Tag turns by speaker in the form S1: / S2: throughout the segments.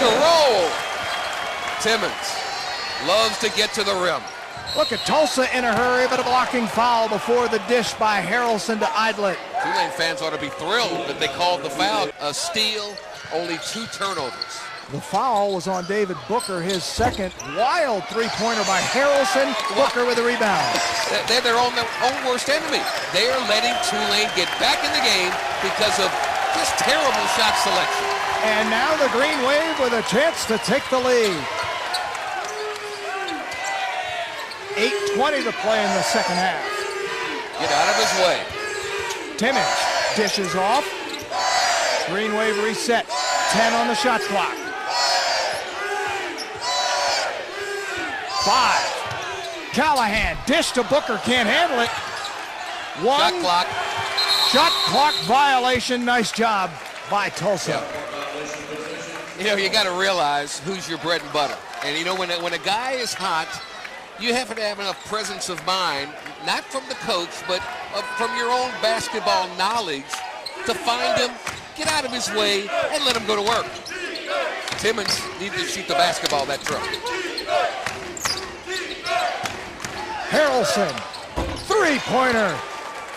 S1: and roll. Timmons loves to get to the rim.
S2: Look at Tulsa in a hurry, but a blocking foul before the dish by Harrelson to Idlet.
S1: Tulane fans ought to be thrilled that they called the foul. A steal, only 2 turnovers.
S2: The foul was on David Booker, his second. Wild three-pointer by Harrelson. Booker with a rebound.
S1: They're their own worst enemy. They are letting Tulane get back in the game because of just terrible shot selection.
S2: And now the Green Wave with a chance to take the lead. 8:20 to play in the second half.
S1: Get out of his way.
S2: Timmons dishes off. Green Wave reset. 10 on the shot clock. 5. Callahan, dish to Booker, can't handle it. 1.
S1: Shot clock.
S2: Shot clock violation. Nice job by Tulsa.
S1: Yep. You know, you got to realize who's your bread and butter. And you know, when a guy is hot, you have to have enough presence of mind, not from the coach, but from your own basketball knowledge, to find him, get out of his way, and let him go to work. Timmons needed to shoot the basketball that throw.
S2: Harrelson, three-pointer.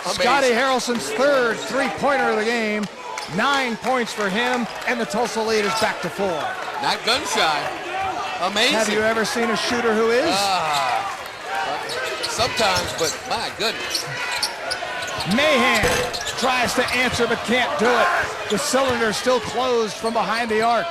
S2: Scotty Harrelson's third three-pointer of the game. 9 points for him, and the Tulsa lead is back to 4.
S1: Not gun shy. Amazing.
S2: Have you ever seen a shooter who is?
S1: Sometimes, but my goodness.
S2: Mahan tries to answer but can't do it. The cylinder's still closed from behind the arc.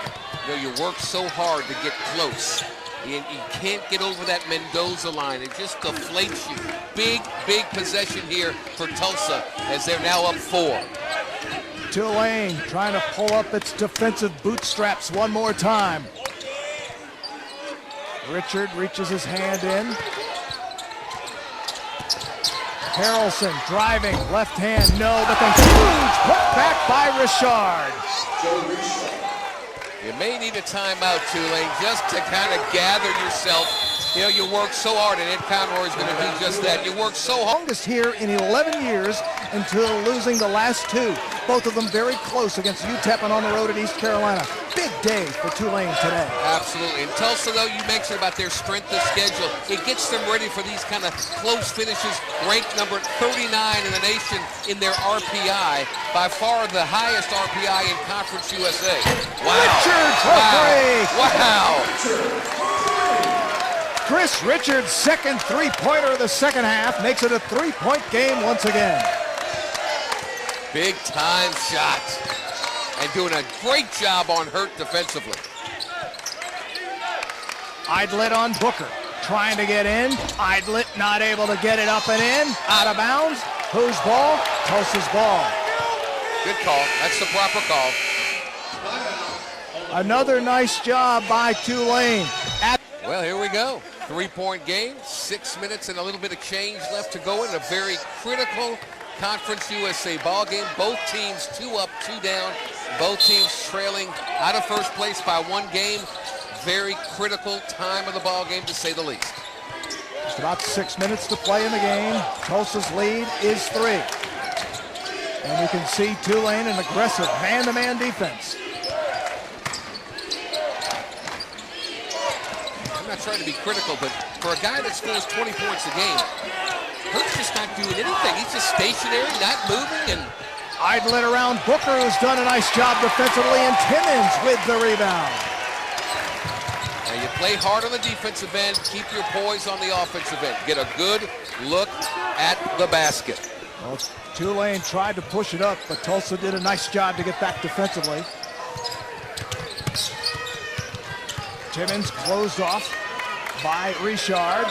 S1: You know, you work so hard to get close. You can't get over that Mendoza line. It just deflates you. Big possession here for Tulsa as they're now up 4.
S2: Tulane trying to pull up its defensive bootstraps one more time. Richard reaches his hand in. Harrelson driving, left hand, no, but then huge put back by Richard.
S1: You may need a timeout, Tulane, just to kind of gather yourself. You know, you work so hard, and Ed Conroy is going to do just that. You work so hard.
S2: Longest here in 11 years until losing the last 2. Both of them very close against UTEP and on the road at East Carolina. Big day for Tulane today.
S1: Absolutely. And Tulsa, though, you mentioned about their strength of schedule. It gets them ready for these kind of close finishes. Ranked number 39 in the nation in their RPI. By far the highest RPI in Conference USA. Wow.
S2: Richard for three.
S1: Wow.
S2: Chris Richards' second three-pointer of the second half makes it a 3-point game once again.
S1: Big time shot. And doing a great job on Hurt defensively.
S2: Idlet on Booker, trying to get in. Idlet not able to get it up and in. Out of bounds. Whose ball? Tulsa's ball.
S1: Good call. That's the proper call.
S2: Another nice job by Tulane.
S1: Well, here we go. 3-point game. 6 minutes and a little bit of change left to go in a very critical Conference USA ball game. Both teams 2 up, 2 down. Both teams trailing out of first place by 1 game. Very critical time of the ball game, to say the least.
S2: Just about 6 minutes to play in the game. Tulsa's lead is 3. And you can see Tulane an aggressive man-to-man defense.
S1: I'm not trying to be critical, but for a guy that scores 20 points a game, Hurt's just not doing anything. He's just stationary, not moving, and
S2: Idlet around Booker, who's done a nice job defensively, and Timmons with the rebound.
S1: Now you play hard on the defensive end, keep your poise on the offensive end. Get a good look at the basket.
S2: Well, Tulane tried to push it up, but Tulsa did a nice job to get back defensively. Timmons closed off by Richard.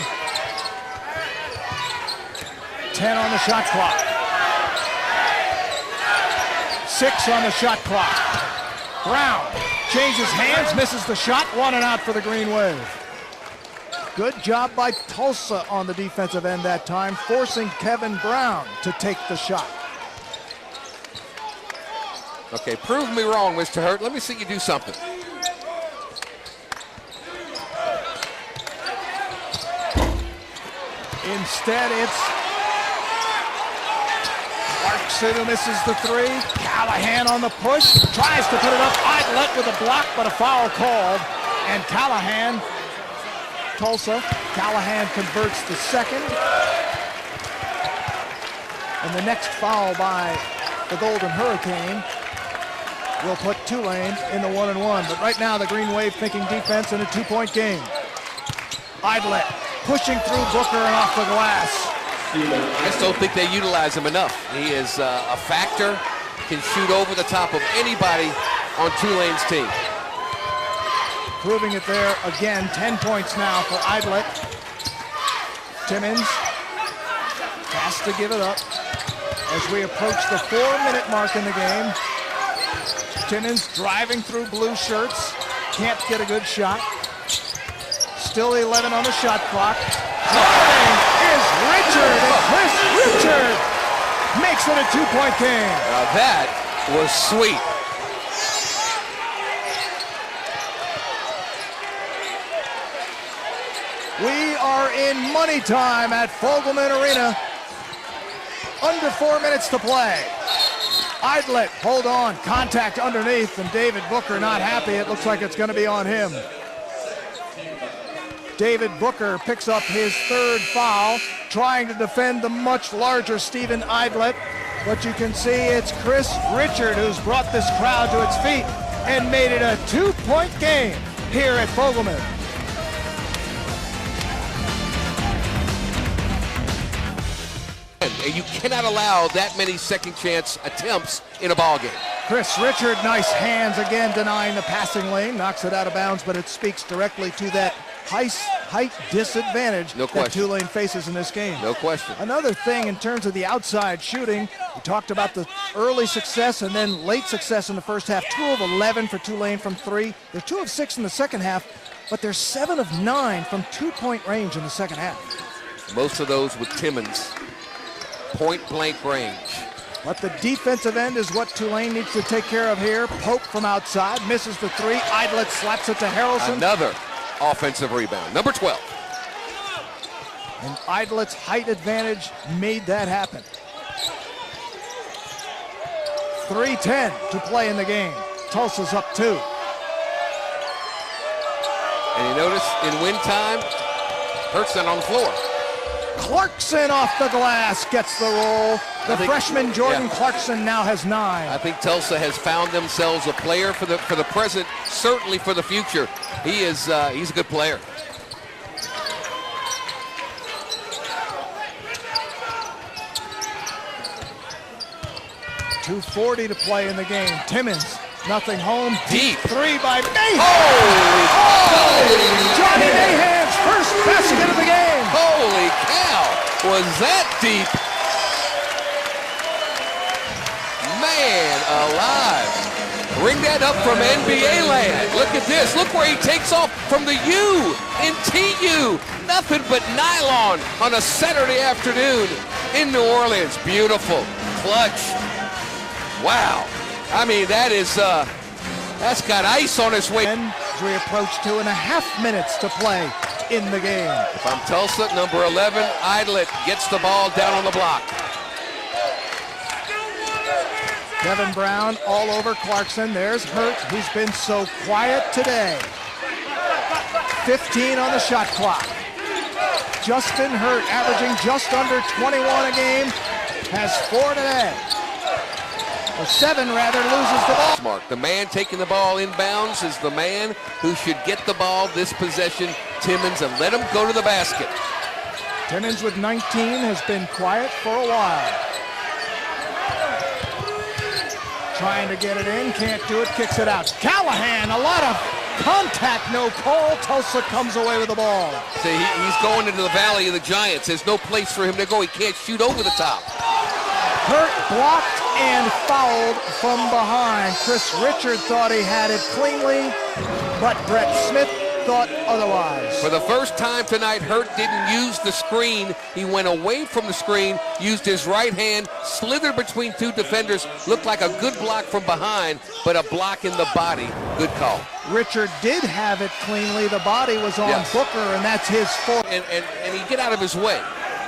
S2: 10 on the shot clock. 6 on the shot clock. Brown changes hands, misses the shot. 1 and out for the Green Wave. Good job by Tulsa on the defensive end that time, forcing Kevin Brown to take the shot.
S1: Okay, prove me wrong, Mr. Hurt. Let me see you do something.
S2: Instead, it's Clarkson who misses the three. Callahan on the push. Tries to put it up. Idlet with a block, but a foul called. And Callahan, Tulsa, Callahan converts the second. And the next foul by the Golden Hurricane will put Tulane in the 1-1. But right now the Green Wave thinking defense in a 2-point game. Idlet pushing through Booker and off the glass.
S1: I just don't think they utilize him enough. He is a factor, can shoot over the top of anybody on Tulane's team.
S2: Proving it there again, 10 points now for Idlet. Timmons has to give it up as we approach the 4-minute mark in the game. Timmons driving through blue shirts, can't get a good shot. Still 11 on the shot clock. Driving is Richard, and Chris Richard makes it a 2-point game.
S1: Now that was sweet.
S2: We are in money time at Fogelman Arena. Under 4 minutes to play. Idlet, hold on, contact underneath, and David Booker not happy. It looks like it's going to be on him. David Booker picks up his third foul, trying to defend the much larger Stephen Idlet. But you can see it's Chris Richard who's brought this crowd to its feet and made it a 2-point game here at Fogelman.
S1: And you cannot allow that many second chance attempts in a ball game.
S2: Chris Richard, nice hands again, denying the passing lane, knocks it out of bounds, but it speaks directly to that height disadvantage that Tulane faces in this game.
S1: No question.
S2: Another thing in terms of the outside shooting, we talked about the early success and then late success in the first half. 2 of 11 for Tulane from 3. They're 2 of 6 in the second half, but they're 7 of 9 from 2-point range in the second half.
S1: Most of those with Timmons. Point-blank range.
S2: But the defensive end is what Tulane needs to take care of here. Pope from outside, misses the 3. Idlet slaps it to Harrelson.
S1: Another offensive rebound. Number 12.
S2: And Idlet's height advantage made that happen. 3:10 to play in the game. Tulsa's up 2.
S1: And you notice in win time, Hurt's not on the floor.
S2: Clarkson off the glass gets the roll. The freshman Jordan Clarkson now has 9.
S1: I think Tulsa has found themselves a player for the present, certainly for the future. He's a good player.
S2: .240 to play in the game. Timmons, nothing home.
S1: Deep
S2: 3 by Mahan.
S1: Holy
S2: Johnny Mahan's first basket of the game.
S1: Holy cow! Was that deep? Man alive. Bring that up from NBA land. Look at this. Look where he takes off from the U in TU. Nothing but nylon on a Saturday afternoon in New Orleans. Beautiful. Clutch. Wow. I mean, that's got ice on its way.
S2: As we approach 2.5 minutes to play in the game.
S1: If I'm Tulsa, number 11, Idlet gets the ball down on the block.
S2: Kevin Brown all over Clarkson. There's Hurt, who's been so quiet today. 15 on the shot clock. Justin Hurt, averaging just under 21 a game, has 4 today. Or 7 rather, loses the ball.
S1: Smart. The man taking the ball inbounds is the man who should get the ball this possession, Timmons, and let him go to the basket.
S2: Timmons with 19 has been quiet for a while. Trying to get it in, can't do it, kicks it out. Callahan, a lot of contact, no call. Tulsa comes away with the ball.
S1: See, he's going into the Valley of the Giants. There's no place for him to go. He can't shoot over the top.
S2: Hurt blocked and fouled from behind. Chris Richard thought he had it cleanly, but Brett Smith thought otherwise.
S1: For the first time tonight, Hurt didn't use the screen. He went away from the screen, used his right hand, slithered between 2 defenders, looked like a good block from behind, but a block in the body. Good call.
S2: Richard did have it cleanly. The body was on Booker, and that's his fault.
S1: And he get out of his way.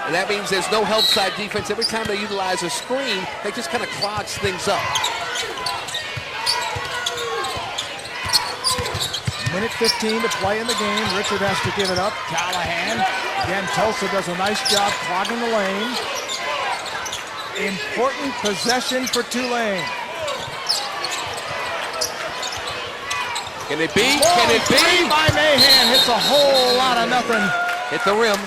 S1: And that means there's no help side defense. Every time they utilize a screen, they just kind of clogs things up.
S2: Minute 15 to play in the game. Richard has to give it up. Callahan. Again, Tulsa does a nice job clogging the lane. Important possession for Tulane.
S1: Can it be? Can it be?
S2: Three by Mahan. Hits a whole lot of nothing.
S1: Hit the rim.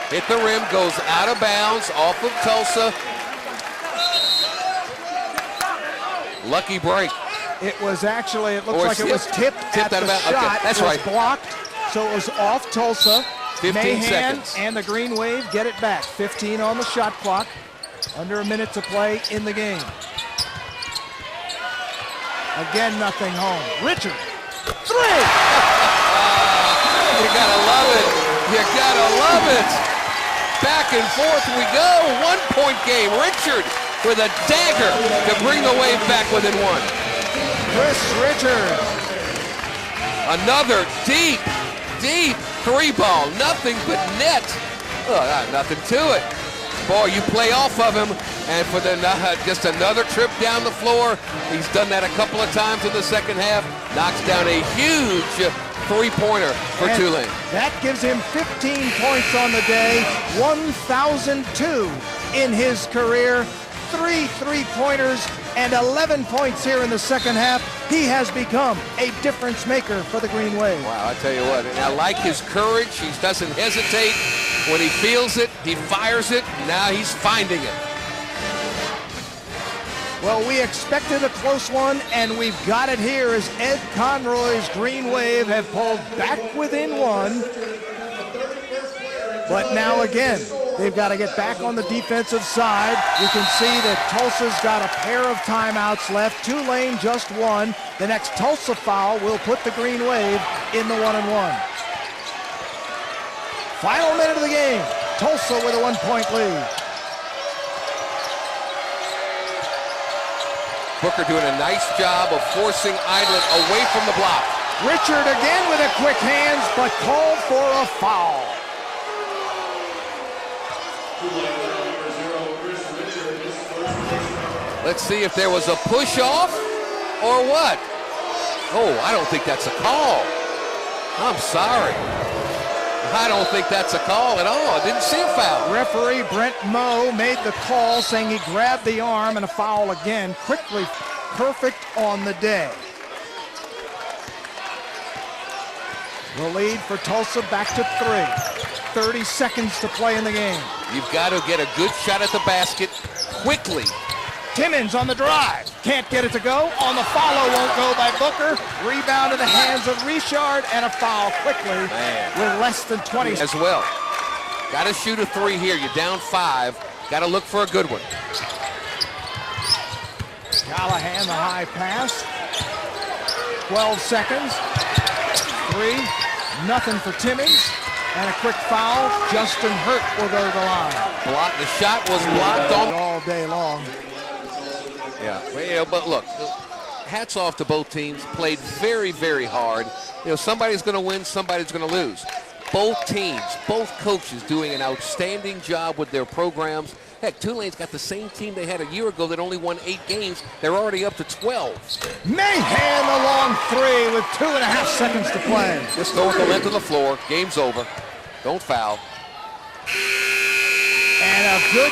S1: Hit the rim. Goes out of bounds off of Tulsa. Lucky break.
S2: It was actually, it looks like it was tipped at the shot.
S1: Okay, that's right.
S2: It was blocked, so it was off Tulsa.
S1: 15
S2: Mahan
S1: seconds.
S2: And the Green Wave get it back. 15 on the shot clock. Under a minute to play in the game. Again, nothing home. Richard, three!
S1: You gotta love it. You gotta love it. Back and forth we go. 1-point game. Richard with a dagger to bring the Wave back within one.
S2: Chris Richard.
S1: Another deep three ball. Nothing but net. Oh, nothing to it. Boy, you play off of him, and for the just another trip down the floor. He's done that a couple of times in the second half. Knocks down a huge three-pointer for Tulane.
S2: That gives him 15 points on the day, 1,002 in his career. 3 3-pointers and 11 points here in the second half. He has become a difference maker for the Green Wave.
S1: Wow, I tell you what, and I like his courage. He doesn't hesitate. When he feels it, he fires it. Now he's finding it.
S2: Well, we expected a close one, and we've got it here as Ed Conroy's Green Wave have pulled back within one. But now again, they've got to get back on the defensive side. You can see that Tulsa's got a pair of timeouts left. Tulane just one. The next Tulsa foul will put the Green Wave in the 1-and-1. Final minute of the game. Tulsa with a 1-point lead.
S1: Booker doing a nice job of forcing Idlet away from the block.
S2: Richard again with a quick hands, but called for a foul.
S1: Let's see if there was a push-off or what. Oh, I don't think that's a call. I'm sorry. I don't think that's a call at all. I didn't see a foul.
S2: Referee Brent Moe made the call saying he grabbed the arm, and a foul again. Quickly perfect on the day. The lead for Tulsa back to 3. 30 seconds to play in the game.
S1: You've got to get a good shot at the basket quickly.
S2: Timmons on the drive. Can't get it to go. On the follow, won't go by Booker. Rebound in the hands of Richard, and a foul quickly with less than 20.
S1: As well. Got to shoot a 3 here. You're down 5. Got to look for a good one.
S2: Callahan, the high pass. 12 seconds. 3, nothing for Timmons. And a quick foul. Justin Hurt will go to the line.
S1: The shot was blocked on
S2: all day long.
S1: Yeah, but look, hats off to both teams. Played very, very hard. Somebody's going to win, somebody's going to lose. Both teams, both coaches doing an outstanding job with their programs. Heck, Tulane's got the same team they had a year ago that only won 8 games. They're already up to 12.
S2: Mahan, the long 3 with 2.5 seconds to play.
S1: Just go with the length of the floor. Game's over. Don't foul.
S2: And a good